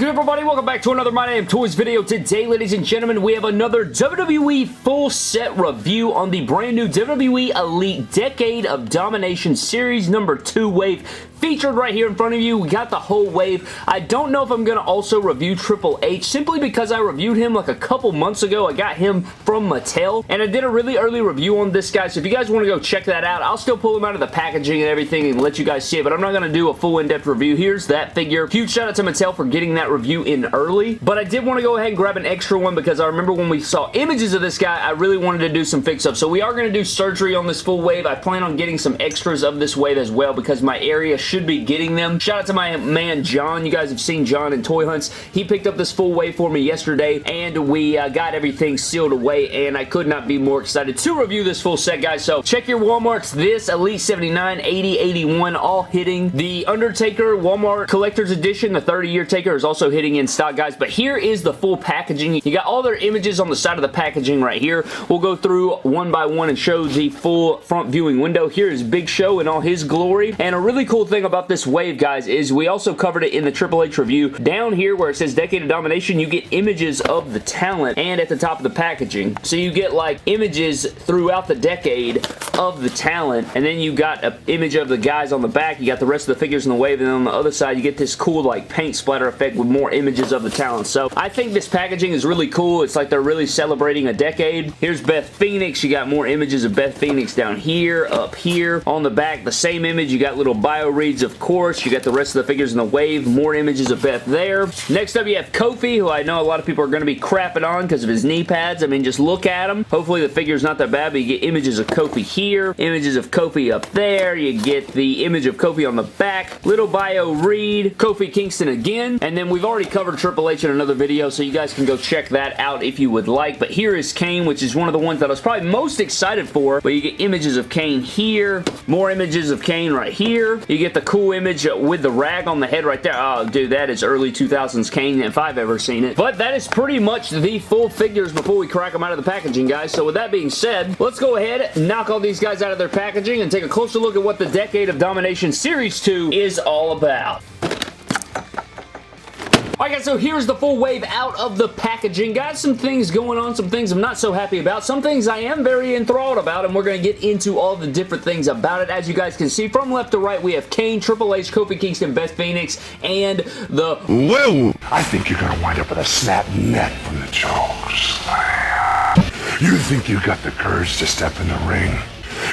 good, everybody? Welcome back to another My Name Toys video. Today, ladies and gentlemen, we have another WWE full set review on the brand new WWE Elite Decade of Domination Series number 2 wave. Featured right here in front of you. We got the whole wave. I don't know if I'm going to also review Triple H simply because I reviewed him like a couple months ago. I got him from Mattel and I did a really early review on this guy, so if you guys want to go check that out, I'll still pull him out of the packaging and everything and let you guys see it, but I'm not going to do a full in-depth review. Here's that figure. Huge shout out to Mattel for getting that review in early, but I did want to go ahead and grab an extra one because I remember when we saw images of this guy, I really wanted to do some fix-ups. So we are going to do surgery on this full wave. I plan on getting some extras of this wave as well because my area should be getting them. Shout out to my man John. You guys have seen John in Toy Hunts. He picked up this full wave for me yesterday and we got everything sealed away and I could not be more excited to review this full set, guys. So check your Walmarts. This Elite 79, 80, 81 all hitting. The Undertaker Walmart Collector's Edition, the 30-year taker, is also hitting in stock, guys. But here is the full packaging. You got all their images on the side of the packaging right here. We'll go through one by one and show the full front viewing window. Here is Big Show in all his glory. And a really cool thing about this wave, guys, is we also covered it in the Triple H review. Down here where it says Decade of Domination, you get images of the talent and at the top of the packaging. So you get like images throughout the decade of the talent, and then you got an image of the guys on the back. You got the rest of the figures in the wave, and then on the other side you get this cool like paint splatter effect with more images of the talent. So I think this packaging is really cool. It's like they're really celebrating a decade. Here's Beth Phoenix. You got more images of Beth Phoenix down here, up here. On the back, the same image. You got little bio reads, of course. You got the rest of the figures in the wave. More images of Beth there. Next up, you have Kofi, who I know a lot of people are going to be crapping on because of his knee pads. I mean, just look at him. Hopefully the figure's not that bad, but you get images of Kofi here, images of Kofi up there. You get the image of Kofi on the back. Little bio read. Kofi Kingston again. And then we've already covered Triple H in another video, so you guys can go check that out if you would like. But here is Kane, which is one of the ones that I was probably most excited for. But you get images of Kane here. More images of Kane right here. You get the cool image with the rag on the head right there. Oh, dude, that is early 2000s Kane if I've ever seen it. But that is pretty much the full figures before we crack them out of the packaging, guys. So with that being said, let's go ahead, knock all these guys out of their packaging, and take a closer look at what the Decade of Domination Series 2 is all about. Alright guys, so here's the full wave out of the packaging. Got some things going on, some things I'm not so happy about, some things I am very enthralled about, and we're going to get into all the different things about it. As you guys can see, from left to right, we have Kane, Triple H, Kofi Kingston, Beth Phoenix, and the... Whoa! I think you're going to wind up with a snap neck from the choke slam. You think you got the courage to step in the ring?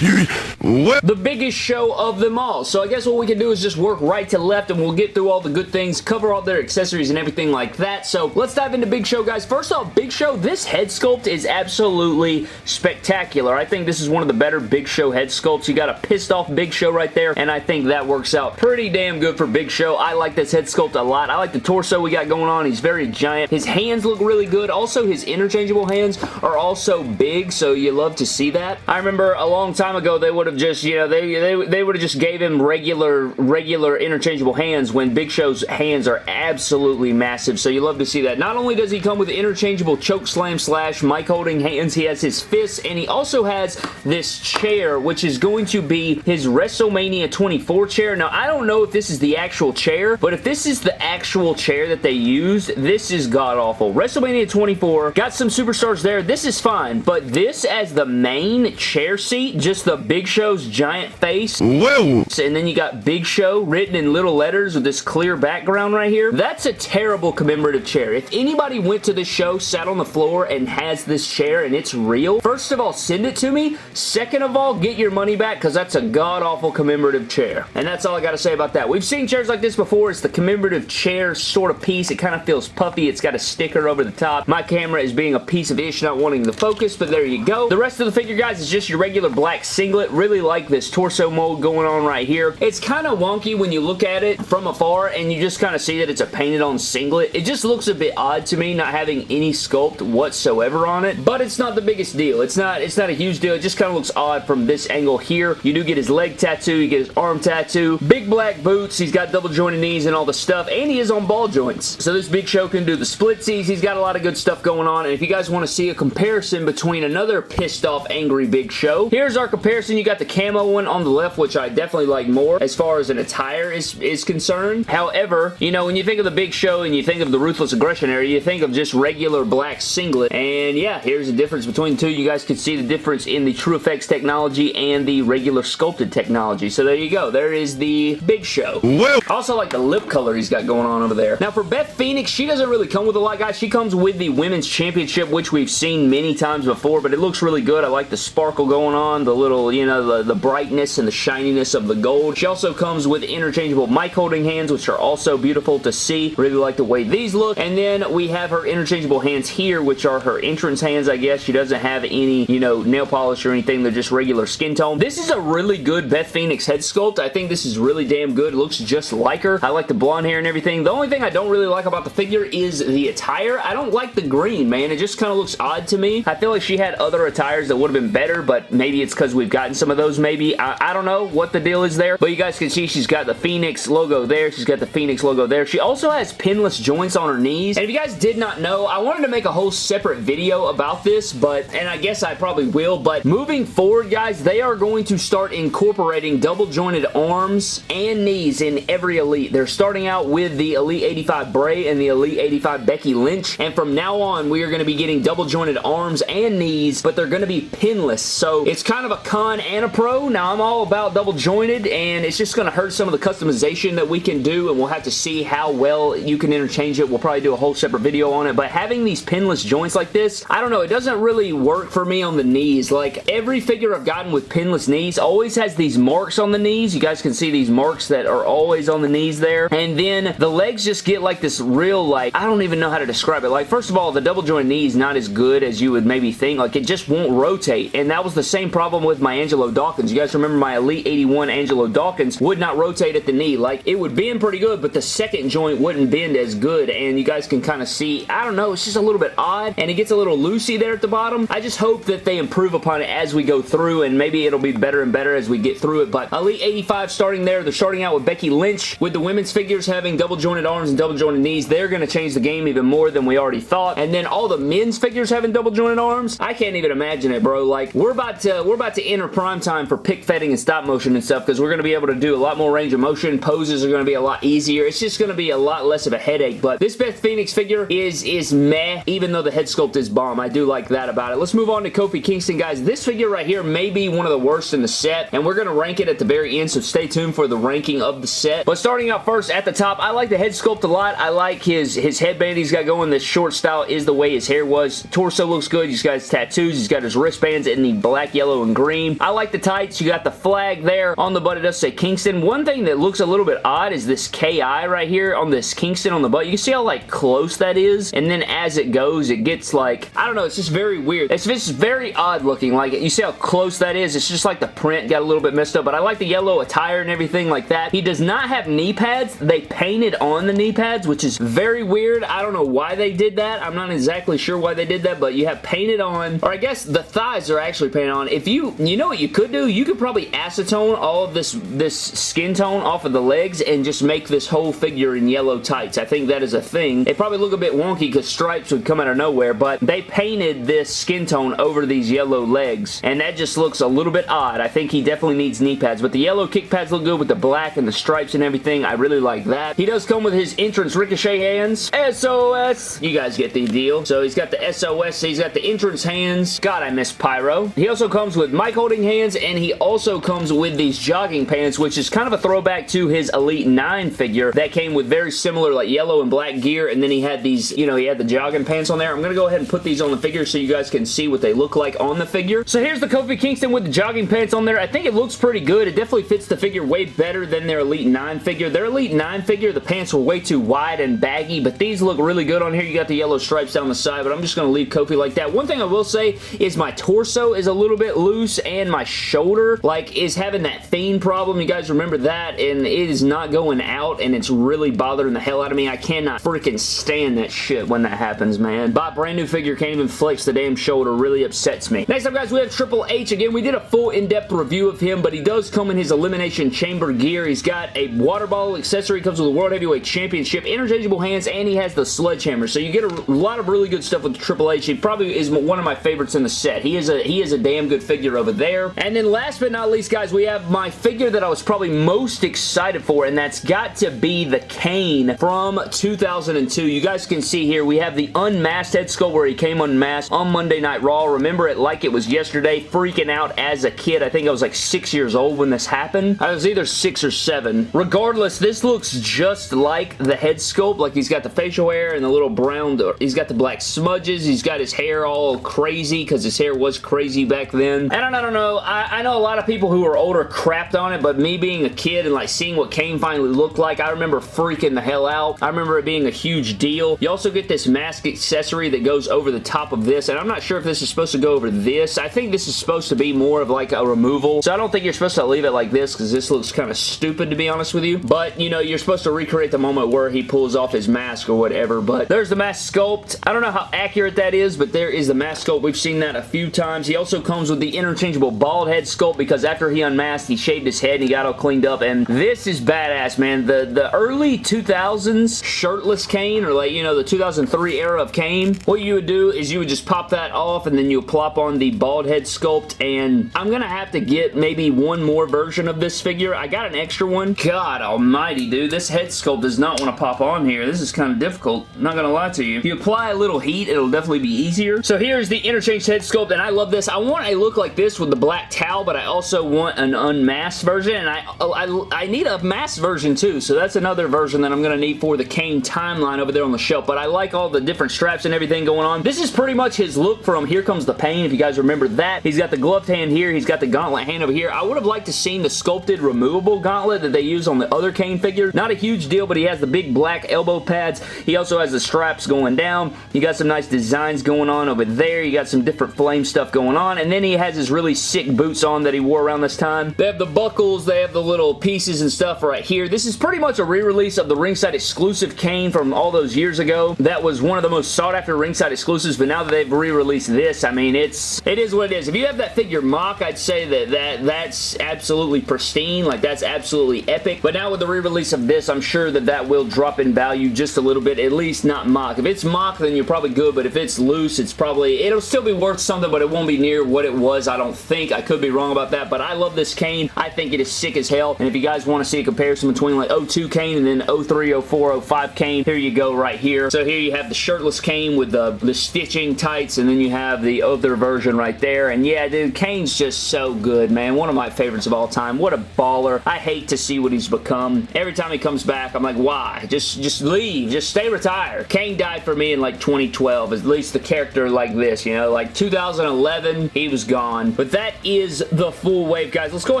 The biggest show of them all. So I guess what we can do is just work right to left and we'll get through all the good things, cover all their accessories and everything like that. So let's dive into Big Show, guys. First off, Big Show, this head sculpt is absolutely spectacular. I think this is one of the better Big Show head sculpts. You got a pissed off Big Show right there, and I think that works out pretty damn good for Big Show. I like this head sculpt a lot. I like the torso we got going on. He's very giant. His hands look really good. Also, his interchangeable hands are also big, so you love to see that. I remember a long time ago they would have just, you know, they would have just gave him regular interchangeable hands when Big Show's hands are absolutely massive, so you love to see that. Not only does he come with interchangeable choke slam slash mic holding hands, he has his fists, and he also has this chair, which is going to be his WrestleMania 24 chair. Now, I don't know if this is the actual chair, but if this is the actual chair that they used, this is god-awful. WrestleMania 24, got some superstars there. This is fine, but this as the main chair seat, just the Big Show's giant face. Whoa! And then you got Big Show written in little letters with this clear background right here. That's a terrible commemorative chair. If anybody went to this show, sat on the floor, and has this chair and it's real, first of all, send it to me. Second of all, get your money back because that's a god-awful commemorative chair. And that's all I got to say about that. We've seen chairs like this before. It's the commemorative chair sort of piece. It kind of feels puffy. It's got a sticker over the top. My camera is being a piece of ish, not wanting to focus, but there you go. The rest of the figure, guys, is just your regular black singlet. Really like this torso mold going on right here. It's kind of wonky when you look at it from afar and you just kind of see that it's a painted on singlet. It just looks a bit odd to me, not having any sculpt whatsoever on it, but it's not the biggest deal. It's not a huge deal. It just kind of looks odd from this angle here. You do get his leg tattoo, you get his arm tattoo, big black boots, he's got double jointed knees and all the stuff, and he is on ball joints. So this Big Show can do the splitsies. He's got a lot of good stuff going on, and if you guys want to see a comparison between another pissed off angry Big Show, here's our comparison, you got the camo one on the left, which I definitely like more as far as an attire is concerned. However, you know, when you think of the Big Show and you think of the Ruthless Aggression era, you think of just regular black singlet. And yeah, here's the difference between the two. You guys can see the difference in the True Effects technology and the regular sculpted technology. So there you go. There is the Big Show. Whoa. I also like the lip color he's got going on over there. Now for Beth Phoenix, she doesn't really come with a lot, guys. She comes with the Women's Championship, which we've seen many times before, but it looks really good. I like the sparkle going on, the little, you know, the brightness and the shininess of the gold. She also comes with interchangeable mic holding hands, which are also beautiful to see. Really like the way these look. And then we have her interchangeable hands here, which are her entrance hands, I guess. She doesn't have any, you know, nail polish or anything. They're just regular skin tone. This is a really good Beth Phoenix head sculpt. I think this is really damn good. It looks just like her. I like the blonde hair and everything. The only thing I don't really like about the figure is the attire. I don't like the green, man. It just kind of looks odd to me. I feel like she had other attires that would have been better, but maybe it's because we've gotten some of those, maybe. I don't know what the deal is there, but you guys can see she's got the Phoenix logo there. She's got the Phoenix logo there. She also has pinless joints on her knees, and if you guys did not know, I wanted to make a whole separate video about this, and I guess I probably will, but moving forward, guys, they are going to start incorporating double jointed arms and knees in every Elite. They're starting out with the Elite 85 Bray and the Elite 85 Becky Lynch, and from now on, we are going to be getting double jointed arms and knees, but they're going to be pinless, so it's kind of a con and a pro. Now, I'm all about double jointed, and it's just going to hurt some of the customization that we can do, and we'll have to see how well you can interchange it. We'll probably do a whole separate video on it, but having these pinless joints like this, I don't know, it doesn't really work for me on the knees. Like, every figure I've gotten with pinless knees always has these marks on the knees. You guys can see these marks that are always on the knees there, and then the legs just get like this real, like, I don't even know how to describe it. Like, first of all, the double joint knee is not as good as you would maybe think. Like, it just won't rotate, and that was the same problem with my Angelo Dawkins. You guys remember my Elite 81 Angelo Dawkins would not rotate at the knee. Like, it would bend pretty good, but the second joint wouldn't bend as good, and you guys can kind of see, I don't know, it's just a little bit odd, and it gets a little loosey there at the bottom. I just hope that they improve upon it as we go through, and maybe it'll be better and better as we get through it, but Elite 85 starting there. They're starting out with Becky Lynch, with the women's figures having double jointed arms and double jointed knees. They're going to change the game even more than we already thought, and then all the men's figures having double jointed arms. I can't even imagine it, bro. Like, we're about to enter prime time for pick fetting and stop motion and stuff, because we're going to be able to do a lot more range of motion. Poses are going to be a lot easier. It's just going to be a lot less of a headache, but this Beth Phoenix figure is meh, even though the head sculpt is bomb. I do like that about it. Let's move on to Kofi Kingston, guys. This figure right here may be one of the worst in the set, and we're going to rank it at the very end, so stay tuned for the ranking of the set. But starting out first at the top, I like the head sculpt a lot. I like his headband he's got going. This short style is the way his hair was. Torso looks good. He's got his tattoos. He's got his wristbands in the black, yellow, and green. I like the tights. You got the flag there on the butt. It does say Kingston. One thing that looks a little bit odd is this KI right here on this Kingston on the butt. You can see how, like, close that is, and then as it goes, it gets, like, I don't know, it's just very weird. It's just very odd looking. Like, you see how close that is? It's just like the print got a little bit messed up, but I like the yellow attire and everything like that. He does not have knee pads. They painted on the knee pads, which is very weird. I don't know why they did that. I'm not exactly sure why they did that, but you have painted on, or I guess the thighs are actually painted on. If you know what you could do? You could probably acetone all of this skin tone off of the legs and just make this whole figure in yellow tights. I think that is a thing. It probably look a bit wonky because stripes would come out of nowhere, but they painted this skin tone over these yellow legs, and that just looks a little bit odd. I think he definitely needs knee pads, but the yellow kick pads look good with the black and the stripes and everything. I really like that. He does come with his entrance ricochet hands. SOS. You guys get the deal. So he's got the SOS. He's got the entrance hands. God, I miss Pyro. He also comes with mic holding hands, and he also comes with these jogging pants, which is kind of a throwback to his Elite 9 figure that came with very similar, like, yellow and black gear, and then he had these, you know, he had the jogging pants on there. I'm going to go ahead and put these on the figure so you guys can see what they look like on the figure. So here's the Kofi Kingston with the jogging pants on there. I think it looks pretty good. It definitely fits the figure way better than their Elite 9 figure. Their Elite 9 figure, the pants were way too wide and baggy, but these look really good on here. You got the yellow stripes down the side, but I'm just going to leave Kofi like that. One thing I will say is my torso is a little bit loose, and my shoulder, like, is having that Fiend problem. You guys remember that, and it is not going out, and it's really bothering the hell out of me. I cannot freaking stand that shit when that happens, man. Buy a brand new figure, can't even flex the damn shoulder. Really upsets me. Next up, guys, we have Triple H. Again, we did a full in-depth review of him, but he does come in his Elimination Chamber gear. He's got a water bottle accessory, comes with a World Heavyweight Championship, interchangeable hands, and he has the sledgehammer. So you get a lot of really good stuff with Triple H. He probably is one of my favorites in the set. He is a damn good figure over there. And then last but not least, guys, we have my figure that I was probably most excited for, and that's got to be the Kane from 2002. You guys can see here, we have the unmasked head sculpt where he came unmasked on Monday Night Raw. Remember it like it was yesterday, freaking out as a kid. I think I was like 6 years old when this happened. I was either 6 or 7. Regardless, this looks just like the head sculpt. Like he's got the facial hair and the little brown, he's got the black smudges, he's got his hair all crazy because his hair was crazy back then. And I don't know, I know a lot of people who are older crapped on it, but me being a kid and like seeing what Kane finally looked like, I remember freaking the hell out. I remember it being a huge deal. You also get this mask accessory that goes over the top of this, and I'm not sure if this is supposed to go over this. I think this is supposed to be more of like a removal, so I don't think you're supposed to leave it like this because this looks kind of stupid, to be honest with you. But, you know, you're supposed to recreate the moment where he pulls off his mask or whatever. But there's the mask sculpt. I don't know how accurate that is, but there is the mask sculpt. We've seen that a few times. He also comes with the interchangeable bald head sculpt because after he unmasked, he shaved his head and he got all cleaned up, and this is badass, man. The early 2000s shirtless Kane, or like, you know, the 2003 era of Kane, what you would do is you would just pop that off and then you plop on the bald head sculpt, and I'm gonna have to get maybe one more version of this figure. I got an extra one. God almighty, dude, this head sculpt does not want to pop on here. This is kind of difficult, not gonna lie to you. If you apply a little heat, it'll definitely be easier. So here's the interchange head sculpt, and I love this. I want a look like this with the black towel, but I also want an unmasked version, and I need a masked version too, so that's another version that I'm gonna need for the Kane timeline over there on the shelf. But I like all the different straps and everything going on. This is pretty much his look from Here Comes the Pain, if you guys remember that. He's got the gloved hand here, he's got the gauntlet hand over here. I would have liked to seen the sculpted removable gauntlet that they use on the other Kane figure. Not a huge deal, but he has the big black elbow pads. He also has the straps going down. You got some nice designs going on over there. You got some different flame stuff going on, and then he has his really sick boots on that he wore around this time. They have the buckles, they have the little pieces and stuff right here. This is pretty much a re-release of the ringside exclusive Kane from all those years ago. That was one of the most sought after ringside exclusives, but now that they've re-released this, I mean, it is what it is. If you have that figure mock, I'd say that's absolutely pristine, like that's absolutely epic. But now with the re-release of this, I'm sure that will drop in value just a little bit, at least not mock. If it's mock, then you're probably good, but if it's loose, it'll still be worth something, but it won't be near what it was, I don't think. I could be wrong about that, but I love this Kane. I think it is sick as hell, and if you guys want to see a comparison between like 02 Kane and then 03, 04, 05 Kane, here you go right here. So here you have the shirtless Kane with the stitching tights, and then you have the other version right there, and yeah, dude, Kane's just so good, man. One of my favorites of all time. What a baller. I hate to see what he's become. Every time he comes back, I'm like, why? Just leave. Just stay retired. Kane died for me in like 2012, at least the character like this, you know, like 2011, he was gone. But that is the full wave, guys. Let's go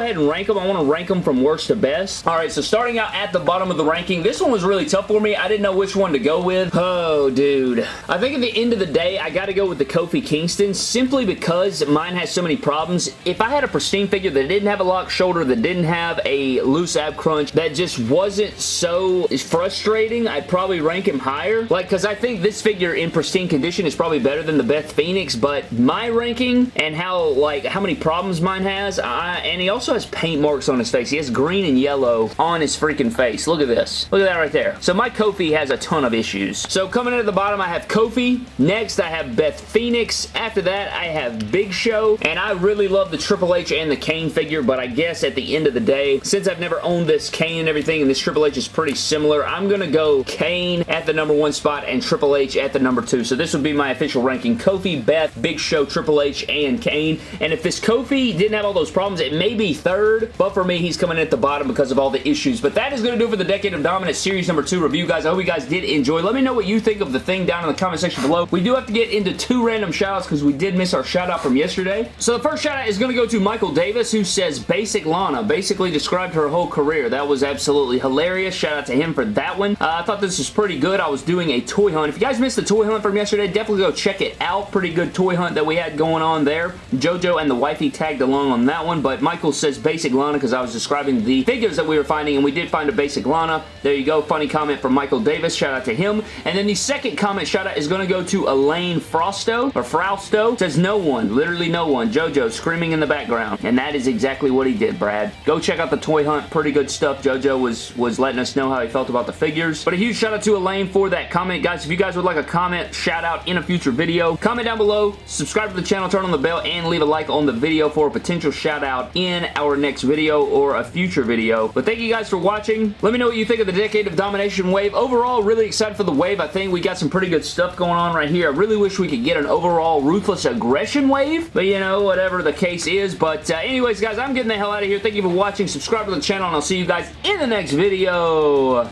ahead and rank them. I want to rank them from worst to best. Alright, so starting out at the bottom of the ranking, this one was really tough for me. I didn't know which one to go with. Oh, dude. I think at the end of the day, I got to go with the Kofi Kingston, simply because mine has so many problems. If I had a pristine figure that didn't have a locked shoulder, that didn't have a loose ab crunch, that just wasn't so frustrating, I'd probably rank him higher. Like, because I think this figure in pristine condition is probably better than the Beth Phoenix, but my ranking and how many problems mine has, and he also has paint marks on his face. He has green and yellow on his freaking face. Look at this. Look at that right there. So my Kofi has a ton of issues. So coming in at the bottom, I have Kofi. Next, I have Beth Phoenix. After that, I have Big Show, and I really love the Triple H and the Kane figure, but I guess at the end of the day, since I've never owned this Kane and everything, and this Triple H is pretty similar, I'm gonna go Kane at the number 1 spot and Triple H at the number 2. So this would be my official ranking. Kofi, Beth, Big Show, Triple H, and Kane. And if this Kofi didn't have all those problems, it may be third, but for me, he's coming in at the bottom because of all the issues. But that is going to do it for the Decade of Dominance Series number 2 review, guys. I hope you guys did enjoy. Let me know what you think of the thing down in the comment section below. We do have to get into 2 random shoutouts because we did miss our shout out from yesterday. So the first shout out is going to go to Michael Davis, who says Basic Lana, basically described her whole career. That was absolutely hilarious. Shout out to him for that one. I thought this was pretty good. I was doing a toy hunt. If you guys missed the toy hunt from yesterday, definitely go check it out. Pretty good toy hunt that we had going on there. JoJo and the wifey tagged along on that one, but Michael says Basic Lana because I was describing the figures that we were finding, and we did find a Basic Lana. There you go. Funny comment from Michael Davis. Shout out to him. And then the second comment shout out is going to go to Elaine Frausto, or Frausto. Says no one. Literally no one. JoJo screaming in the background. And that is exactly what he did, Brad. Go check out the toy hunt. Pretty good stuff. JoJo was letting us know how he felt about the figures. But a huge shout out to Elaine for that comment. Guys, if you guys would like a comment shout out in a future video, comment down below, subscribe to the channel, turn on the bell, and leave a like on the video for a potential shout out in our next video or a future video. But thank you guys for watching. Let me know what you think of the Decade of Domination wave. Overall, really excited for the wave. I think we got some pretty good stuff going on right here. I really wish we could get an overall Ruthless Aggression wave, but you know, whatever the case is. But anyways, guys, I'm getting the hell out of here. Thank you for watching. Subscribe to the channel, and I'll see you guys in the next video.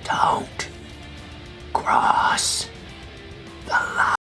Don't cross the line.